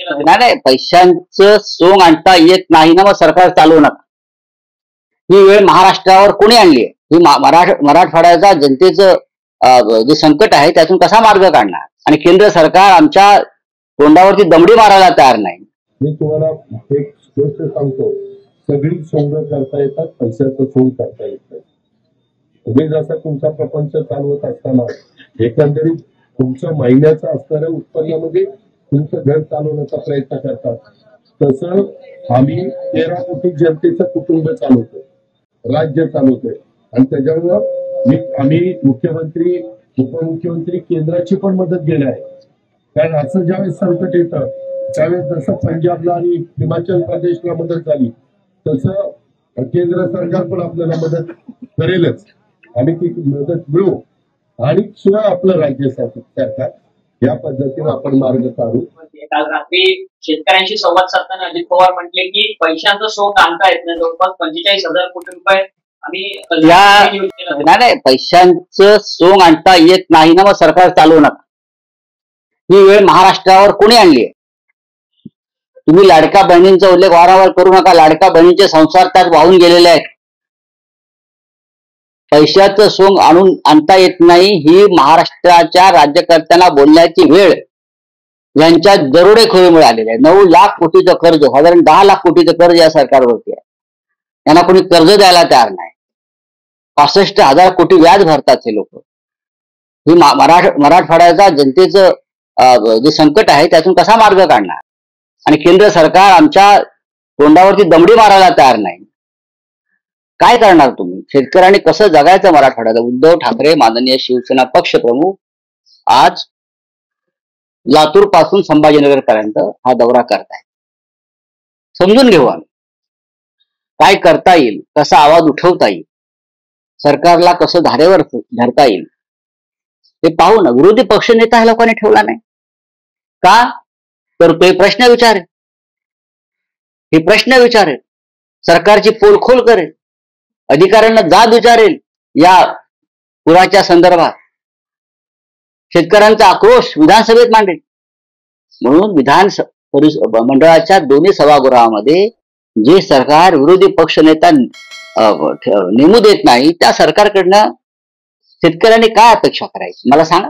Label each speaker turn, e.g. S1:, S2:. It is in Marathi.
S1: नाही नाही, पैशांचं सोंग आणता येत नाही ना, मग सरकार चालवू नका. ही वेळ महाराष्ट्रावर कोणी आणली आहे? ही मराठवाड्याचा जनतेचं जे संकट आहे त्यातून कसा मार्ग काढणार? आणि केंद्र सरकार आमच्या तोंडावरती दमडी मारायला तयार नाही.
S2: मी तुम्हाला एक गोष्ट सांगतो, सगळी सोंग करता येतात, पैशाचं सोंग करता येत नाही. तुम्ही जसा तुमचा प्रपंच चालवत असताना एकंदरीत तुमच्या महिन्याचं असणाऱ्या उत्पन्नामध्ये तुमचं घर चालवण्याचा प्रयत्न करतात, तसं आम्ही 13 कोटी जनतेचं कुटुंब चालवतोय, राज्य चालवतोय. आणि त्याच्यामुळं आम्ही मुख्यमंत्री उपमुख्यमंत्री केंद्राची पण मदत घेणार आहे. कारण असं ज्यावेळेस संकट येतं त्यावेळेस जसं पंजाबला आणि हिमाचल प्रदेशला मदत झाली तसं केंद्र सरकार पण आपल्याला मदत करेलच. आम्ही ती मदत मिळवू आणि शिवाय आपलं राज्य सरकार या पद्धतीने आपण मार्ग काढू.
S3: काल रात्री शेतकऱ्यांशी संवाद साधताना अजित पवार म्हटले की पैशांचा सोंग आणता येत नाही, जवळपास 45,000 कोटी रुपये आम्ही
S1: नाही, पैशांचं सोंग आणता येत नाही ना, मग सरकार चालवू नका. ही वेळ महाराष्ट्रावर कोणी आणली आहे? तुम्ही लाडक्या बहिणींचा उल्लेख वारंवार करू नका. लाडक्या बहिणींचे संसार त्यात वाहून गेलेले आहेत. पैशाचं सोंग आणता येत नाही ही महाराष्ट्राच्या राज्यकर्त्यांना बोलण्याची वेळ यांच्या दरोडेखोरीमुळे आलेली आहे. 9 लाख कोटीचं कर्ज, साधारण 10 लाख कोटीचं कर्ज या सरकारवरती आहे. यांना कोणी कर्ज द्यायला तयार नाही. 65,000 कोटी व्याज भरतात हे लोक. ही मराठवाड्याचा जनतेचं जे संकट आहे त्यातून कसा मार्ग काढणार? आणि केंद्र सरकार आमच्या तोंडावरती दमडी मारायला तयार नाही. काय करणार तुम्ही? शेतकऱ्यांनी कसं जगायचं मराठवाड्याला? उद्धव ठाकरे माननीय शिवसेना पक्ष प्रमुख आज लातूर पासून संभाजीनगर पर्यंत हा दौरा करताय. समजून घेऊ आम्ही काय करता येईल, कसा आवाज उठवता येईल, सरकारला कसं धारेवर धरता येईल हे पाहू ना. विरोधी पक्ष नेता ह्या लोकांनी ठेवला नाही का? तर ते प्रश्न विचारेल, हे प्रश्न विचारेल, सरकारची पोलखोल करेल, अधिकाऱ्यांना जाब विचारेल या पुराच्या संदर्भात, शेतकऱ्यांचा आक्रोश विधानसभेत मांडेल. म्हणून विधान मंडळाच्या दोन्ही सभागृहामध्ये जे सरकार विरोधी पक्ष नेता नेमू देत नाही त्या सरकारकडनं शेतकऱ्यांनी काय अपेक्षा करायची मला सांगा.